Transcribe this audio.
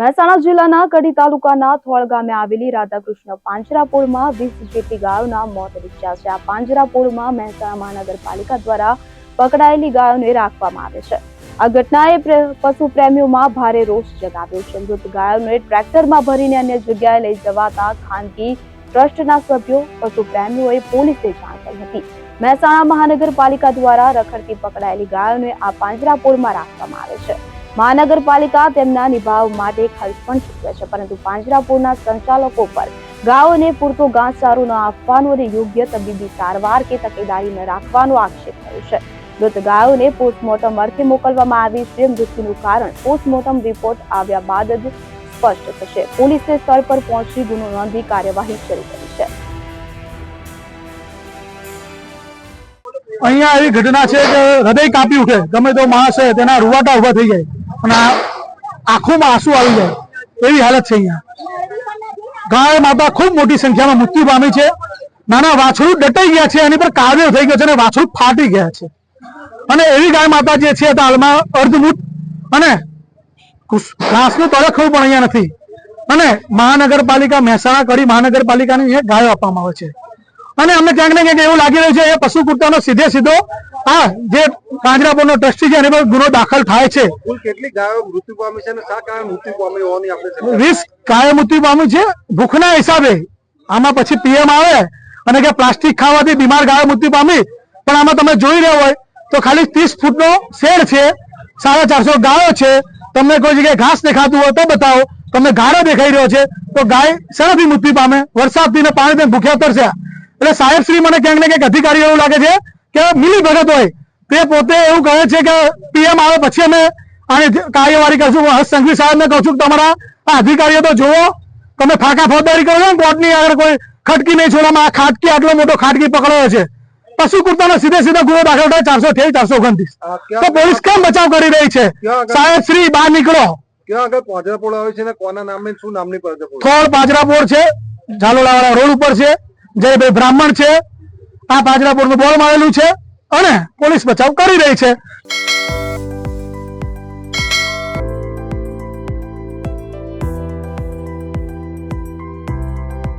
મહેસાણા જિલ્લાના કડી તાલુકાના થોળ ગામે આવેલી રાધાકૃષ્ણ પાંજરાપોળમાં 20 જેટલી ગાયોના મોત નીપજ્યા છે. આ પાંજરાપોળમાં મહેસાણા મહાનગરપાલિકા દ્વારા પકડાયેલી ગાયોને રાખવામાં આવે છે. આ ઘટનાએ પશુ પ્રેમીઓમાં ભારે રોષ જગાવ્યો છે. મૃત ગાયોને ટ્રેક્ટરમાં ભરીને અન્ય જગ્યાએ લઈ જવાતા ખાનગી ટ્રસ્ટના સભ્યો, પશુ પ્રેમીઓએ પોલીસને જાણ કરી હતી. મહેસાણા મહાનગરપાલિકા દ્વારા રખડતી પકડાયેલી ગાયોને આ પાંજરાપોળમાં રાખવામાં આવે છે. મહાનગરપાલિકા તેમના નિભાવ માટે ખર્ચ પણ ચૂકવે છે, પરંતુ પાંજરાપોળના સંચાલકો પર ગાયોને પૂરતો ઘાસચારો ન આપવાનો અને યોગ્ય તબીબી સારવાર કે તકેદારી ન રાખવાનો આક્ષેપ થયો છે. મૃત ગાયોને પોસ્ટમોર્ટમ અર્થે મોકલવામાં આવી છે. મૃત્યુનું કારણ પોસ્ટમોર્ટમ રિપોર્ટ આવ્યા બાદ જ સ્પષ્ટ થશે. પોલીસે સ્થળ પર પહોંચી ગુનો નોંધી કાર્યવાહી શરૂ કરી છે. અહીંયા એવી ઘટના છે કે હૃદય કાપી ઉઠે, ગમે તો માણસ છે તેના રૂવાટા ઉભા થઈ જાય અને આંખોમાં આંસુ આવી જાય એવી હાલત છે. અહીંયા ગાય માતા ખૂબ મોટી સંખ્યામાં મૃત્યુ પામી છે. નાના વાછડું દટાઈ ગયા છે, એની પર કાવ્યો થઈ ગયો છે અને વાછડું ફાટી ગયા છે. અને એવી ગાય માતા જે છે હાલમાં અર્ધમૂત અને ઘાસનું તળખવું પણ અહીંયા નથી. અને મહાનગરપાલિકા મહેસાણા કડી મહાનગરપાલિકાની ગાયો આપવામાં આવે છે. અને અમને ક્યાંક ને ક્યાંક એવું લાગી રહ્યું છે એ પશુ કુર્તાનો સીધો આ જે પાંજરાપોળનો ટ્રસ્ટી છે એની પર ગુનો દાખલ થાય છે. કુલ કેટલી ગાયો મૃત્યુ પામી છે અને શા કારણે મૃત્યુ પામી હોવાની આપણે 20 ગાયો મૃત્યુ પામી છે ભૂખના હિસાબે. આમાં પછી પીએમ આવે અને કે પ્લાસ્ટિક ખાવાથી બીમાર ગાયો મૃત્યુ પામી, પણ આમાં તમે જોઈ રહ્યા હોય તો ખાલી 30 ફૂટનો શેડ છે, 450 ગાયો છે. તમને કોઈ જગ્યાએ ઘાસ દેખાતું હોય તો બતાવો. તમને ગાળો દેખાઈ રહ્યો છે તો ગાય શેનાથી મૃત્યુ પામે? વરસાદથી ને પાણીથી ભૂખ્યા તરસ્યા. એટલે સાહેબ શ્રી મને ક્યાંક ને ક્યાંક અધિકારીઓ એવું લાગે છે કે મિલી ભગત હોય તે પોતે એવું કહે છે કે પીએમ આવે પછી અમે આની કાર્યવાહી કરશું. હર્ષ સંઘવી સાહેબને કહું છું કે તમારા આ અધિકારીઓ તો જુઓ, તમે ફાંકા ફોજદારી કરો છો ને કોર્ટની આગળ કોઈ ખટકી નહીં છોડવામાં. આ ખાટકી આટલો મોટો ખાટકી પકડાયો છે. પશુ કુર્તાનો સીધે ગુનો દાખલ થાય 428, 429. તો પોલીસ કેમ બચાવ કરી રહી છે? સાહેબ શ્રી બહાર નીકળો. ક્યાં આગળ પાંજરાપોળ આવે છે ને કોના નામે શું નામની પાંજરાપોળ? થોળ પાંજરાપોળ છે, ઝાલોડાવાળા રોડ ઉપર છે. જયભાઈ બ્રાહ્મણ છે. આ પાંજરાપોળનું બોર્ડ મારેલું છે અને પોલીસ બચાવ કરી રહી છે.